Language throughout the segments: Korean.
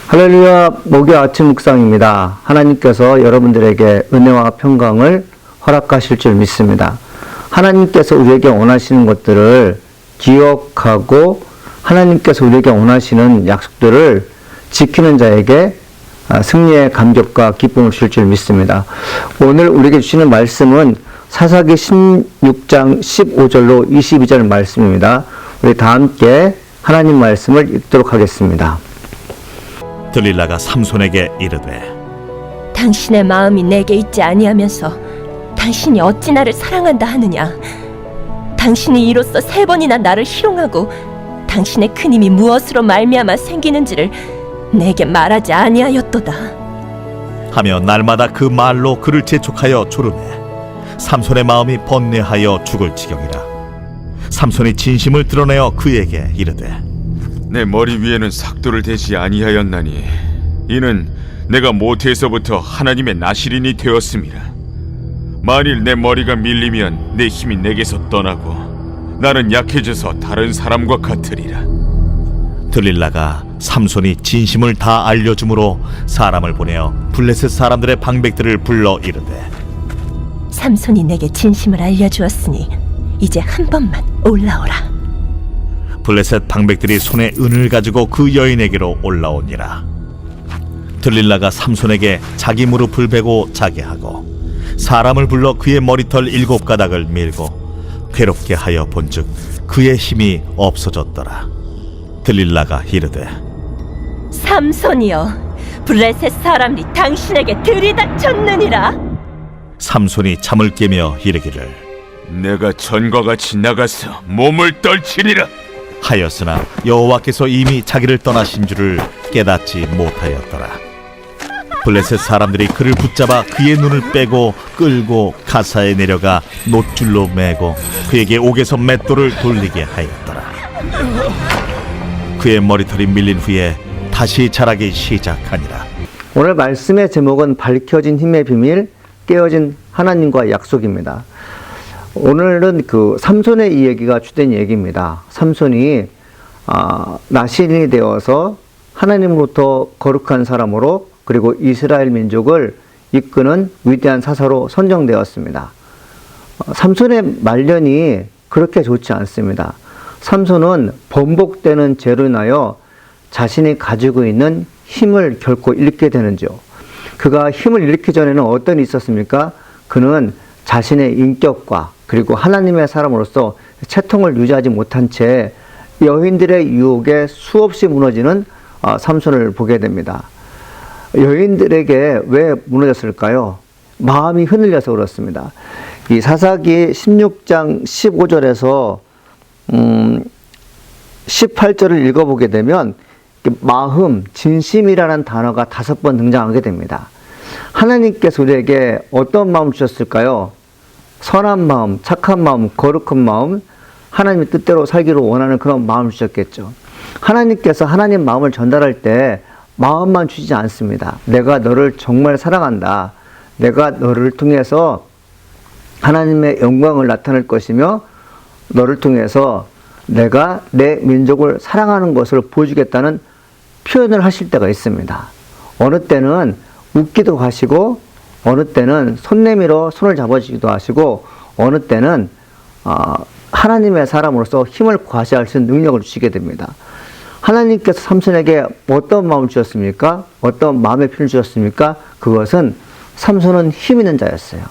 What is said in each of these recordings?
할렐루야, 목요 아침 묵상입니다. 하나님께서 여러분들에게 은혜와 평강을 허락하실 줄 믿습니다. 하나님께서 우리에게 원하시는 것들을 기억하고 하나님께서 우리에게 원하시는 약속들을 지키는 자에게 승리의 감격과 기쁨을 주실 줄 믿습니다. 오늘 우리에게 주시는 말씀은 사사기 16장 15절로 22절 말씀입니다. 우리 다 함께 하나님 말씀을 읽도록 하겠습니다. 들릴라가 삼손에게 이르되 당신의 마음이 내게 있지 아니하면서 당신이 어찌 나를 사랑한다 하느냐. 당신이 이로써 3번이나 나를 희롱하고 당신의 큰 힘이 무엇으로 말미암아 생기는지를 내게 말하지 아니하였도다 하며 날마다 그 말로 그를 재촉하여 조르매 삼손의 마음이 번뇌하여 죽을 지경이라. 삼손이 진심을 드러내어 그에게 이르되 내 머리 위에는 삭도를 대지 아니하였나니 이는 내가 모태에서부터 하나님의 나실인이 되었음이라. 만일 내 머리가 밀리면 내 힘이 내게서 떠나고 나는 약해져서 다른 사람과 같으리라. 들릴라가 삼손이 진심을 다 알려주므로 사람을 보내어 블레셋 사람들의 방백들을 불러 이르되 삼손이 내게 진심을 알려주었으니 이제 한 번만 올라오라. 블레셋 방백들이 손에 은을 가지고 그 여인에게로 올라오니라. 들릴라가 삼손에게 자기 무릎을 베고 자게 하고 사람을 불러 그의 머리털 7가닥을 밀고 괴롭게 하여 본즉 그의 힘이 없어졌더라. 들릴라가 이르되 삼손이여, 블레셋 사람이 당신에게 들이닥쳤느니라. 삼손이 잠을 깨며 이르기를 내가 전과 같이 나가서 몸을 떨치리라 하였으나 여호와께서 이미 자기를 떠나신 줄을 깨닫지 못하였더라. 블레셋 사람들이 그를 붙잡아 그의 눈을 빼고 끌고 가사에 내려가 놋줄로 매고 그에게 옥에서 맷돌을 돌리게 하였더라. 그의 머리털이 밀린 후에 다시 자라기 시작하니라. 오늘 말씀의 제목은 밝혀진 힘의 비밀, 깨어진 하나님과의 약속입니다. 오늘은 그 삼손의 이 얘기가 주된 얘기입니다. 삼손이 나실인이 되어서 하나님으로부터 거룩한 사람으로 그리고 이스라엘 민족을 이끄는 위대한 사사로 선정되었습니다. 삼손의 말년이 그렇게 좋지 않습니다. 삼손은 번복되는 죄로 인하여 자신이 가지고 있는 힘을 결코 잃게 되는지요. 그가 힘을 잃기 전에는 어떤 일이 있었습니까? 그는 자신의 인격과 그리고 하나님의 사람으로서 채통을 유지하지 못한 채 여인들의 유혹에 수없이 무너지는 삼손을 보게 됩니다. 여인들에게 왜 무너졌을까요? 마음이 흔들려서 그렇습니다. 이 사사기 16장 15절에서 18절을 읽어보게 되면 마음, 진심이라는 단어가 5번 등장하게 됩니다. 하나님께서 우리에게 어떤 마음을 주셨을까요? 선한 마음, 착한 마음, 거룩한 마음, 하나님의 뜻대로 살기로 원하는 그런 마음을 주셨겠죠. 하나님께서 하나님 마음을 전달할 때 마음만 주지 않습니다. 내가 너를 정말 사랑한다. 내가 너를 통해서 하나님의 영광을 나타낼 것이며 너를 통해서 내가 내 민족을 사랑하는 것을 보여주겠다는 표현을 하실 때가 있습니다. 어느 때는 웃기도 하시고 어느 때는 손 내밀어 손을 잡아주기도 하시고 어느 때는 하나님의 사람으로서 힘을 과시할 수 있는 능력을 주시게 됩니다. 하나님께서 삼손에게 어떤 마음을 주셨습니까? 어떤 마음의 표현을 주셨습니까? 그것은 삼손은 힘 있는 자였어요.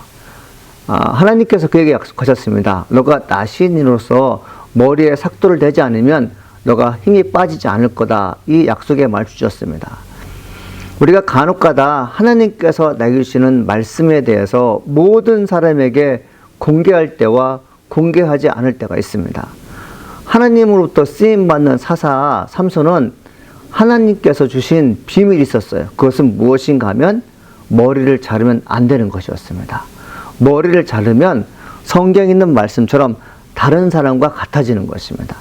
하나님께서 그에게 약속하셨습니다. 너가 나시인으로서 머리에 삭도를 대지 않으면 너가 힘이 빠지지 않을 거다. 이 약속의 말 주셨습니다. 우리가 간혹가다 하나님께서 내게 주시는 말씀에 대해서 모든 사람에게 공개할 때와 공개하지 않을 때가 있습니다. 하나님으로부터 쓰임받는 사사 삼손은 하나님께서 주신 비밀이 있었어요. 그것은 무엇인가 하면 머리를 자르면 안 되는 것이었습니다. 머리를 자르면 성경에 있는 말씀처럼 다른 사람과 같아지는 것입니다.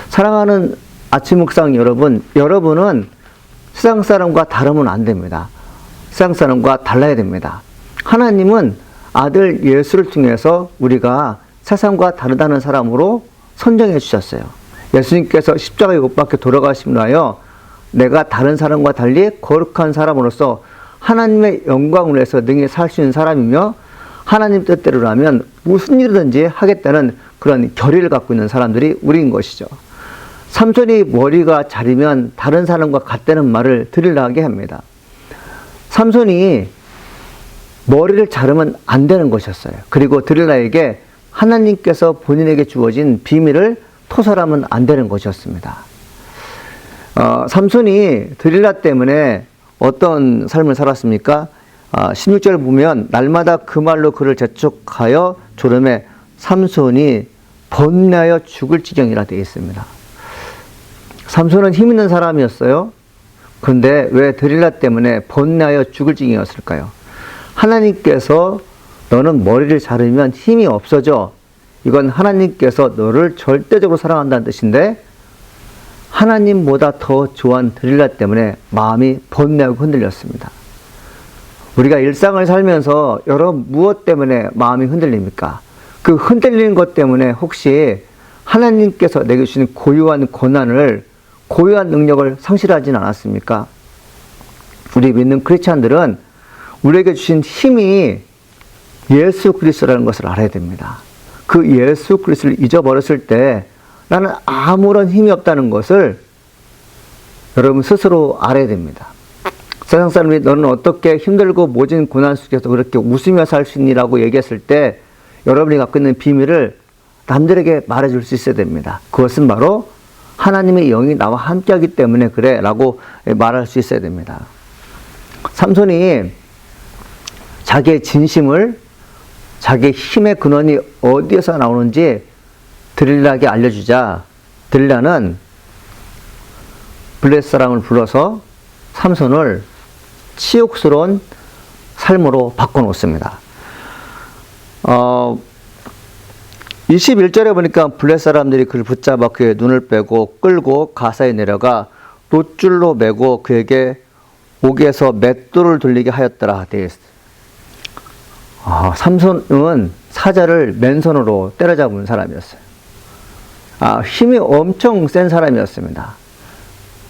사랑하는 아침 묵상 여러분, 여러분은 세상 사람과 다르면 안 됩니다. 세상 사람과 달라야 됩니다. 하나님은 아들 예수를 통해서 우리가 세상과 다르다는 사람으로 선정해 주셨어요. 예수님께서 십자가에 못 박혀 돌아가심으로 하여 내가 다른 사람과 달리 거룩한 사람으로서 하나님의 영광을 위해서 능히 살 수 있는 사람이며 하나님 뜻대로라면 무슨 일이든지 하겠다는 그런 결의를 갖고 있는 사람들이 우리인 것이죠. 삼손이 머리가 자리면 다른 사람과 같다는 말을 들으려게 합니다. 삼손이 머리를 자르면 안 되는 것이었어요. 그리고 드릴라에게 하나님께서 본인에게 주어진 비밀을 토설하면 안 되는 것이었습니다. 삼손이 드릴라 때문에 어떤 삶을 살았습니까? 16절을 보면 날마다 그 말로 그를 재촉하여 조름에 삼손이 번뇌하여 죽을 지경이라 되어 있습니다. 삼손은 힘 있는 사람이었어요. 그런데 왜 드릴라 때문에 번뇌하여 죽을 지경이었을까요? 하나님께서 너는 머리를 자르면 힘이 없어져. 이건 하나님께서 너를 절대적으로 사랑한다는 뜻인데 하나님보다 더 좋아하는 드릴라 때문에 마음이 번뇌하고 흔들렸습니다. 우리가 일상을 살면서 여러분 무엇 때문에 마음이 흔들립니까? 그 흔들리는 것 때문에 혹시 하나님께서 내게 주신 고유한 권한을, 고유한 능력을 상실하지는 않았습니까? 우리 믿는 크리스찬들은 우리에게 주신 힘이 예수 그리스도라는 것을 알아야 됩니다. 그 예수 그리스도를 잊어버렸을 때 나는 아무런 힘이 없다는 것을 여러분 스스로 알아야 됩니다. 세상 사람들이 너는 어떻게 힘들고 모진 고난 속에서 그렇게 웃으며 살 수 있니라고 얘기했을 때 여러분이 갖고 있는 비밀을 남들에게 말해줄 수 있어야 됩니다. 그것은 바로 하나님의 영이 나와 함께하기 때문에 그래 라고 말할 수 있어야 됩니다. 삼손이 자기의 진심을, 자기의 힘의 근원이 어디에서 나오는지 드릴라에게 알려주자 드릴라는 블레셋 사람을 불러서 삼손을 치욕스러운 삶으로 바꿔놓습니다. 21절에 보니까 블레셋 사람들이 그를 붙잡아 그의 눈을 빼고 끌고 가사에 내려가 놋줄로 매고 그에게 옥에서 맷돌을 돌리게 하였더라 되어 있어요. 삼손은 사자를 맨손으로 때려잡은 사람이었어요. 힘이 엄청 센 사람이었습니다.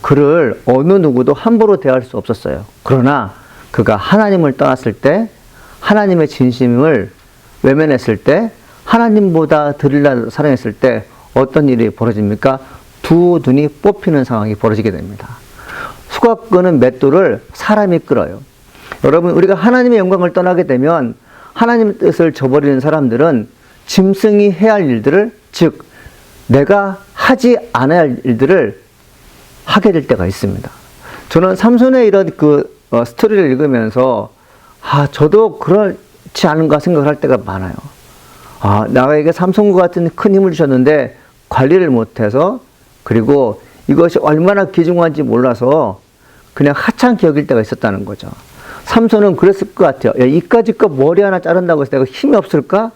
그를 어느 누구도 함부로 대할 수 없었어요. 그러나 그가 하나님을 떠났을 때, 하나님의 진심을 외면했을 때, 하나님보다 드릴라를 사랑했을 때 어떤 일이 벌어집니까? 두 눈이 뽑히는 상황이 벌어지게 됩니다. 수가 끄는 맷돌을 사람이 끌어요. 여러분, 우리가 하나님의 영광을 떠나게 되면 하나님의 뜻을 저버리는 사람들은 짐승이 해야 할 일들을, 즉 내가 하지 않아야 할 일들을 하게 될 때가 있습니다. 저는 삼손의 이런 스토리를 읽으면서 저도 그렇지 않은가 생각을 할 때가 많아요. 나에게 삼손과 같은 큰 힘을 주셨는데 관리를 못해서, 그리고 이것이 얼마나 귀중한지 몰라서 그냥 하찮게 여길 때가 있었다는 거죠. 삼손은 그랬을 것 같아요. 이까짓 머리 하나 자른다고 해서 내가 힘이 없을까?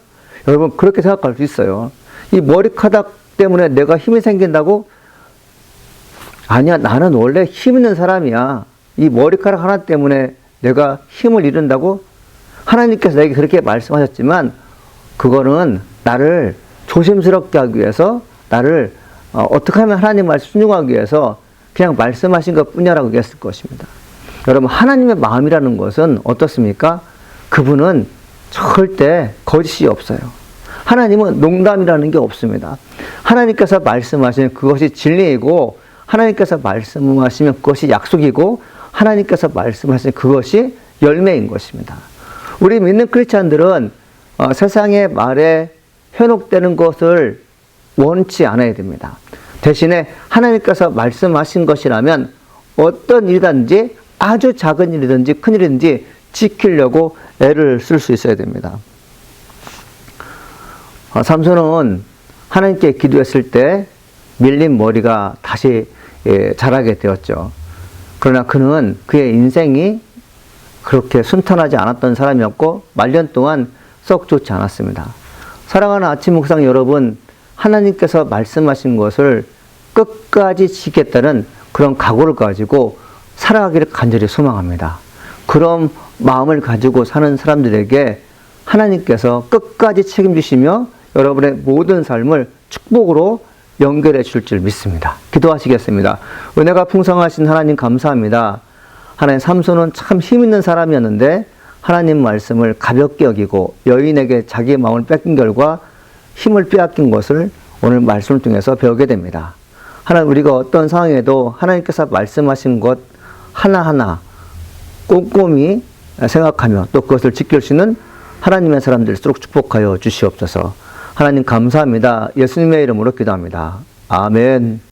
여러분 그렇게 생각할 수 있어요. 이 머리카락 때문에 내가 힘이 생긴다고? 아니야, 나는 원래 힘 있는 사람이야. 이 머리카락 하나 때문에 내가 힘을 잃는다고? 하나님께서 내게 그렇게 말씀하셨지만 그거는 나를 조심스럽게 하기 위해서, 나를 어떻게 하면 하나님 말씀 순종하기 위해서 그냥 말씀하신 것 뿐이라고 얘기했을 것입니다. 여러분, 하나님의 마음이라는 것은 어떻습니까? 그분은 절대 거짓이 없어요. 하나님은 농담이라는 게 없습니다. 하나님께서 말씀하시면 그것이 진리이고, 하나님께서 말씀하시면 그것이 약속이고, 하나님께서 말씀하시면 그것이 열매인 것입니다. 우리 믿는 크리스찬들은 세상의 말에 현혹되는 것을 원치 않아야 됩니다. 대신에 하나님께서 말씀하신 것이라면 어떤 일이든지, 아주 작은 일이든지 큰 일이든지 지키려고 애를 쓸 수 있어야 됩니다. 삼손은 하나님께 기도했을 때 밀린 머리가 다시 자라게 되었죠. 그러나 그는 그의 인생이 그렇게 순탄하지 않았던 사람이었고 말년 동안 썩 좋지 않았습니다. 사랑하는 아침 묵상 여러분, 하나님께서 말씀하신 것을 끝까지 지키겠다는 그런 각오를 가지고 살아가기를 간절히 소망합니다. 그런 마음을 가지고 사는 사람들에게 하나님께서 끝까지 책임지시며 여러분의 모든 삶을 축복으로 연결해 줄 줄 믿습니다. 기도하시겠습니다. 은혜가 풍성하신 하나님 감사합니다. 하나님, 삼손은 참 힘있는 사람이었는데 하나님 말씀을 가볍게 여기고 여인에게 자기 마음을 뺏긴 결과 힘을 빼앗긴 것을 오늘 말씀을 통해서 배우게 됩니다. 하나님, 우리가 어떤 상황에도 하나님께서 말씀하신 것 하나하나 꼼꼼히 생각하며 또 그것을 지킬 수 있는 하나님의 사람들일수록 축복하여 주시옵소서. 하나님 감사합니다. 예수님의 이름으로 기도합니다. 아멘.